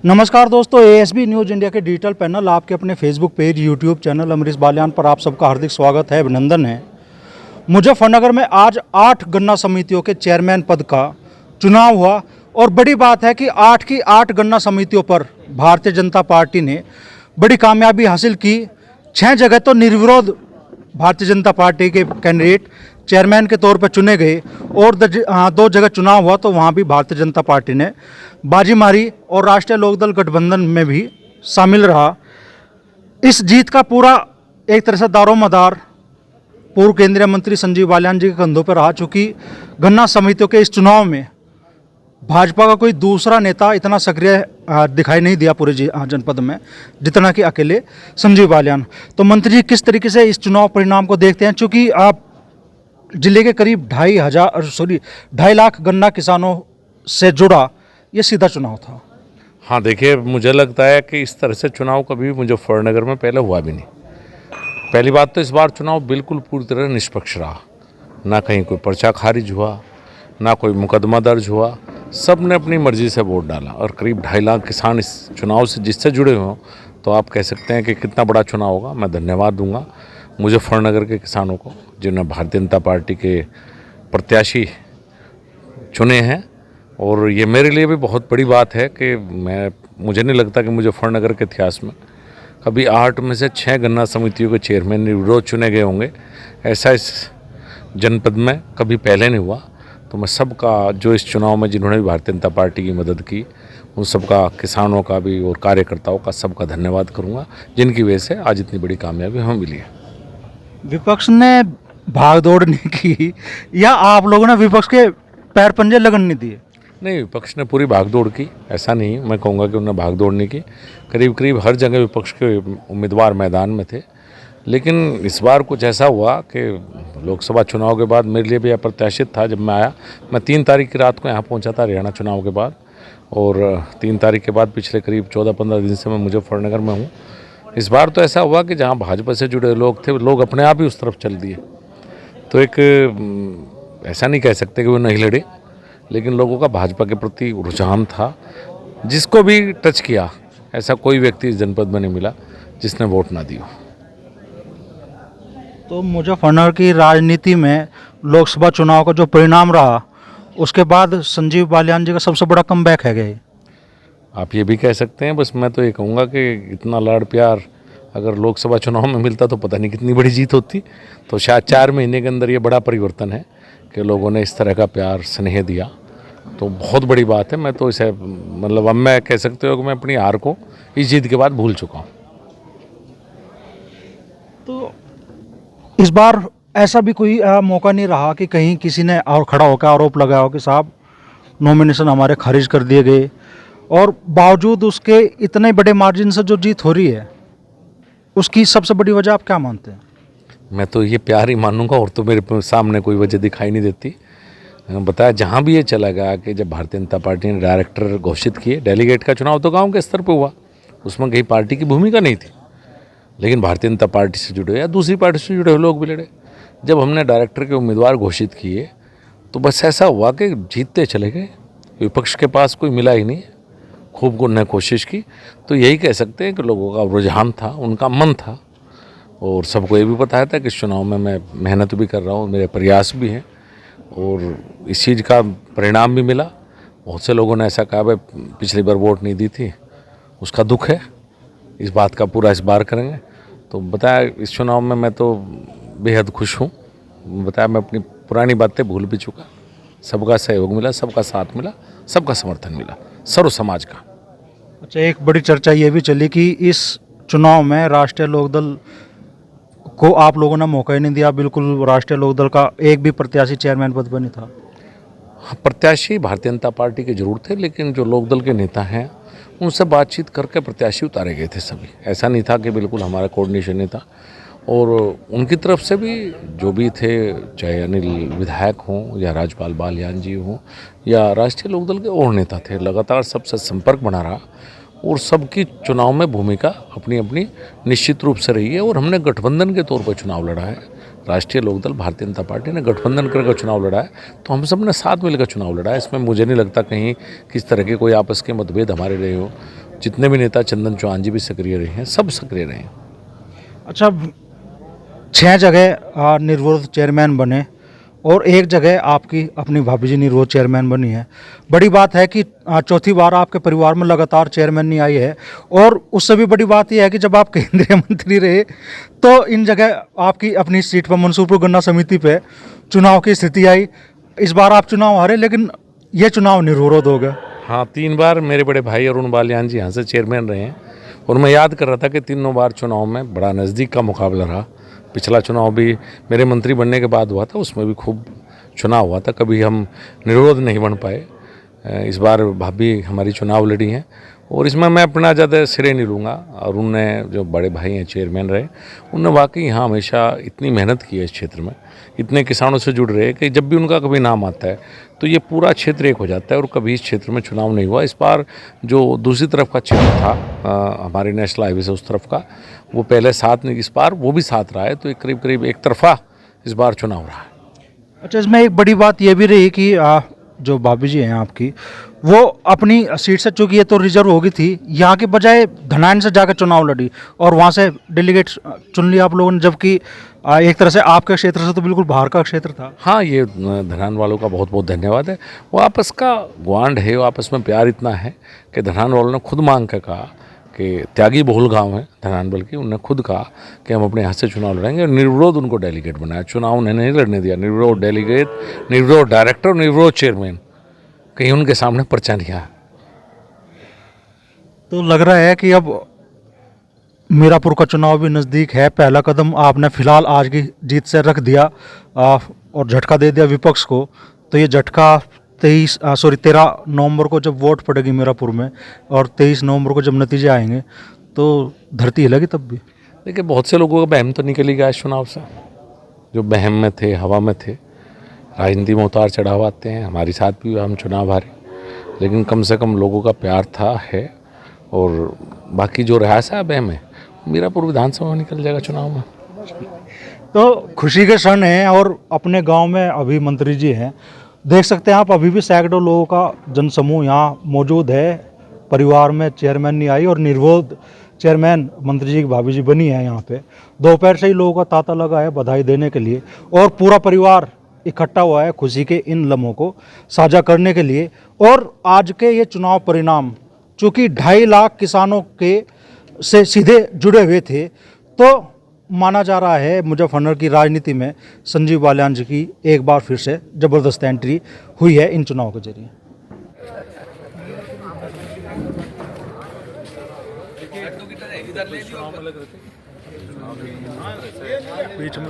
नमस्कार दोस्तों, ASB news India के डिजिटल पैनल आपके अपने Facebook page, YouTube channel Amrish Baliyan पर आप सबका हार्दिक स्वागत है, अभिनंदन है। मुजफ्फरनगर में आज 8 गन्ना समितियों के चेयरमैन पद का चुनाव हुआ और बड़ी बात है कि 8 की 8 गन्ना समितियों पर भारतीय जनता पार्टी ने बड़ी कामयाबी हासिल की। 6 जगह तो निर्विरोध भारतीय जनता पार्टी के कैंडिडेट चेयरमैन के तौर पर चुने गए और 2 जगह चुनाव हुआ तो वहाँ भी भारतीय जनता पार्टी ने बाजी मारी और राष्ट्रीय लोकदल गठबंधन में भी शामिल रहा। इस जीत का पूरा एक तरह से दारोमदार पूर्व केंद्रीय मंत्री संजीव बालियान जी के कंधों पर रहा, चूँकि गन्ना समितियों के इस चुनाव में भाजपा का कोई दूसरा नेता इतना सक्रिय दिखाई नहीं दिया पूरे जनपद में जितना कि अकेले संजीव बालियान। तो मंत्री जी, किस तरीके से इस चुनाव परिणाम को देखते हैं, चूँकि आप जिले के करीब 2.5 लाख गन्ना किसानों से जुड़ा ये सीधा चुनाव था। हाँ, देखिए, मुझे लगता है कि इस तरह से चुनाव कभी मुजफ्फरनगर में पहले हुआ भी नहीं। पहली बात तो इस बार चुनाव बिल्कुल पूरी तरह निष्पक्ष रहा, ना कहीं कोई पर्चा खारिज हुआ, ना कोई मुकदमा दर्ज हुआ। सब ने अपनी मर्जी से वोट डाला और करीब 2.5 लाख किसान इस चुनाव से जिससे जुड़े हों, तो आप कह सकते हैं कि कितना बड़ा चुनाव होगा। मैं धन्यवाद दूंगा मुजफ्फरनगर के किसानों को जिन्होंने भारतीय जनता पार्टी के प्रत्याशी चुने हैं। और ये मेरे लिए भी बहुत बड़ी बात है कि मुझे नहीं लगता कि मुजफ्फरनगर के इतिहास में कभी 8 में से 6 गन्ना समितियों के चेयरमैन निर्विरोध चुने गए होंगे। ऐसा इस जनपद में कभी पहले नहीं हुआ। तो मैं सबका, जो इस चुनाव में जिन्होंने भी भारतीय जनता पार्टी की मदद की, उन सबका, किसानों का भी और कार्यकर्ताओं का, सबका धन्यवाद करूंगा, जिनकी वजह से आज इतनी बड़ी कामयाबी हमें मिली है। विपक्ष ने भागदौड़ नहीं की या आप लोगों ने विपक्ष के पैर पंजे लगन नहीं दिए? नहीं, विपक्ष ने पूरी भागदौड़ की, ऐसा नहीं मैं कहूँगा कि उन्होंने भागदौड़ नहीं की। करीब करीब हर जगह विपक्ष के उम्मीदवार मैदान में थे। लेकिन इस बार कुछ ऐसा हुआ कि लोकसभा चुनाव के बाद मेरे लिए भी अप्रत्याशित था। जब मैं आया, मैं 3 तारीख की रात को यहाँ पहुँचा था हरियाणा चुनाव के बाद, और 3 तारीख के बाद पिछले करीब 14-15 दिन से मैं मुजफ्फरनगर में हूँ। इस बार तो ऐसा हुआ कि जहाँ भाजपा से जुड़े लोग थे, लोग अपने आप ही उस तरफ चल दिए। तो एक ऐसा नहीं कह सकते कि वो नहीं लड़े, लेकिन लोगों का भाजपा के प्रति रुझान था। जिसको भी टच किया, ऐसा कोई व्यक्ति इस जनपद में नहीं मिला जिसने वोट ना दिया। तो मुजफ्फरनगर की राजनीति में लोकसभा चुनाव का जो परिणाम रहा, उसके बाद संजीव बालियान जी का सबसे बड़ा कमबैक है गए। आप ये भी कह सकते हैं। बस मैं तो ये कहूँगा कि इतना लाड़ प्यार अगर लोकसभा चुनाव में मिलता तो पता नहीं कितनी बड़ी जीत होती। तो शायद 4 महीने के अंदर ये बड़ा परिवर्तन है कि लोगों ने इस तरह का प्यार स्नेह दिया, तो बहुत बड़ी बात है। मैं तो इसे, मतलब, अब मैं कह सकते हो कि मैं अपनी हार को इस जीत के बाद भूल चुका हूँ। तो इस बार ऐसा भी कोई मौका नहीं रहा कि कहीं किसी ने और खड़ा होकर आरोप लगाया हो कि साहब नॉमिनेशन हमारे खारिज कर दिए गए, और बावजूद उसके इतने बड़े मार्जिन से जो जीत हो रही है, उसकी सबसे बड़ी वजह आप क्या मानते हैं? मैं तो ये प्यार ही मानूंगा, और तो मेरे सामने कोई वजह दिखाई नहीं देती। बताया जहाँ भी ये चला गया कि जब भारतीय जनता पार्टी ने डायरेक्टर घोषित किए, डेलीगेट का चुनाव तो गांव के स्तर पे हुआ, उसमें कहीं पार्टी की भूमिका नहीं थी, लेकिन भारतीय जनता पार्टी से जुड़े या दूसरी पार्टी से जुड़े हुए लोग भी लड़े। जब हमने डायरेक्टर के उम्मीदवार घोषित किए तो बस ऐसा हुआ कि जीतते चले गए। विपक्ष के पास कोई मिला ही नहीं। खूब उन्होंने कोशिश की। तो यही कह सकते हैं कि लोगों का रुझान था, उनका मन था, और सबको ये भी पता था कि इस चुनाव में मैं मेहनत भी कर रहा हूँ, मेरे प्रयास भी हैं, और इस चीज़ का परिणाम भी मिला। बहुत से लोगों ने ऐसा कहा, भाई पिछली बार वोट नहीं दी थी, उसका दुख है, इस बात का पूरा इस बार करेंगे। तो बताया, इस चुनाव में मैं तो बेहद खुश हूँ। बताया, मैं अपनी पुरानी बातें भूल भी चुका। सबका सहयोग मिला, सबका साथ मिला, सबका समर्थन मिला, सर्व समाज का। अच्छा, एक बड़ी चर्चा ये भी चली कि इस चुनाव में राष्ट्रीय लोकदल को आप लोगों ने मौका ही नहीं दिया। बिल्कुल राष्ट्रीय लोकदल का एक भी प्रत्याशी चेयरमैन पद पर नहीं था। प्रत्याशी भारतीय जनता पार्टी के जरूर थे, लेकिन जो लोकदल के नेता हैं उनसे बातचीत करके प्रत्याशी उतारे गए थे सभी। ऐसा नहीं था कि बिल्कुल हमारा कोऑर्डिनेशन नहीं था। और उनकी तरफ से भी जो भी थे, चाहे अनिल विधायक हों या राजपाल बालियान जी हों या राष्ट्रीय लोकदल के और नेता थे, लगातार सबसे संपर्क बना रहा, और सबकी चुनाव में भूमिका अपनी अपनी निश्चित रूप से रही है। और हमने गठबंधन के तौर पर चुनाव लड़ा है। राष्ट्रीय लोकदल भारतीय जनता पार्टी ने गठबंधन करके चुनाव लड़ा है, तो हम सब ने साथ मिलकर चुनाव लड़ा है। इसमें मुझे नहीं लगता कहीं किस तरह के कोई आपस के मतभेद हमारे रहे हो। जितने भी नेता, चंदन चौहान जी भी सक्रिय रहे हैं, सब सक्रिय रहे हैं। अच्छा, 6 जगह निर्विरोध चेयरमैन बने और एक जगह आपकी अपनी भाभी जी निर्विरोध चेयरमैन बनी है। बड़ी बात है कि चौथी बार आपके परिवार में लगातार चेयरमैन नहीं आई है। और उससे भी बड़ी बात यह है कि जब आप केंद्रीय मंत्री रहे तो इन जगह आपकी अपनी सीट पर मंसूरपुर गन्ना समिति पे चुनाव की स्थिति आई। इस बार आप चुनाव हारे, लेकिन ये चुनाव निर्विरोध हो गया। हाँ, 3 बार मेरे बड़े भाई अरुण बालियान जी यहाँ से चेयरमैन रहे हैं और मैं याद कर रहा था कि तीनों बार चुनाव में बड़ा नज़दीक का मुकाबला रहा। पिछला चुनाव भी मेरे मंत्री बनने के बाद हुआ था, उसमें भी खूब चुनाव हुआ था, कभी हम निर्विरोध नहीं बन पाए। इस बार भाभी हमारी चुनाव लड़ी हैं और इसमें मैं अपना ज़्यादा श्रेय नहीं लूँगा। और उनने जो बड़े भाई हैं चेयरमैन रहे, उनने वाकई यहाँ हमेशा इतनी मेहनत की है इस क्षेत्र में, इतने किसानों से जुड़ रहे हैं कि जब भी उनका कभी नाम आता है तो ये पूरा क्षेत्र एक हो जाता है और कभी इस क्षेत्र में चुनाव नहीं हुआ। इस बार जो दूसरी तरफ का क्षेत्र था हमारे नेशनल हाईवे से उस तरफ का, वो पहले साथ नहीं, इस बार वो भी साथ रहा है, तो एक करीब करीब एक तरफा इस बार चुनाव रहा है। अच्छा, इसमें एक बड़ी बात यह भी रही कि जो भाभी जी हैं आपकी, वो अपनी सीट से, चूंकि ये तो रिजर्व होगी थी, यहाँ के बजाय धनान से जाकर चुनाव लड़ी और वहाँ से डेलीगेट चुन लिया आप लोगों ने, जबकि एक तरह से आपके क्षेत्र से तो बिल्कुल बाहर का क्षेत्र था। हाँ, ये धनान वालों का बहुत बहुत धन्यवाद है। वो आपस का ग्वांड है, वो आपस में प्यार इतना है कि धनान वालों ने खुद मांग कर कहा कि त्यागी बहुल गांव है धनान, बल्कि उन्होंने खुद कहा कि हम अपने यहाँ से चुनाव लड़ेंगे और निर्विरोध उनको डेलीगेट बनाया। चुनाव उन्हें नहीं लड़ने दिया, निर्विरोध डेलीगेट, निर्विरोध डायरेक्टर, निर्विरोध चेयरमैन, कहीं उनके सामने पर्चा नहीं आया। तो लग रहा है कि अब मीरापुर का चुनाव भी नज़दीक है। पहला कदम आपने फिलहाल आज की जीत से रख दिया और झटका दे दिया विपक्ष को। तो ये झटका 13 नवंबर को जब वोट पड़ेगी मीरापुर में और 23 नवंबर को जब नतीजे आएंगे तो धरती हिलेगी तब भी। देखिए, बहुत से लोगों का बहम तो निकल ही गया इस चुनाव से, जो बहम में थे, हवा में थे। राजनीति में उतार चढ़ाव आते हैं, हमारे साथ भी हम चुनाव हारे, लेकिन कम से कम लोगों का प्यार था, है। और बाकी जो रहा है बहम है, मीरापुर विधानसभा में निकल जाएगा चुनाव में। तो खुशी के क्षण हैं और अपने गांव में अभी मंत्री जी हैं, देख सकते हैं आप, अभी भी सैकड़ों लोगों का जनसमूह यहाँ मौजूद है। परिवार में चेयरमैन नहीं आई और निर्विरोध चेयरमैन मंत्री जी की भाभी जी बनी है यहाँ पे। दोपहर से ही लोगों का तांता लगा है बधाई देने के लिए और पूरा परिवार इकट्ठा हुआ है खुशी के इन लम्हों को साझा करने के लिए। और आज के ये चुनाव परिणाम, चूँकि 2.5 लाख किसानों के से सीधे जुड़े हुए थे, तो माना जा रहा है मुजफ्फरनगर की राजनीति में संजीव बालियान जी की एक बार फिर से ज़बरदस्त एंट्री हुई है इन चुनाव के जरिए। बीच में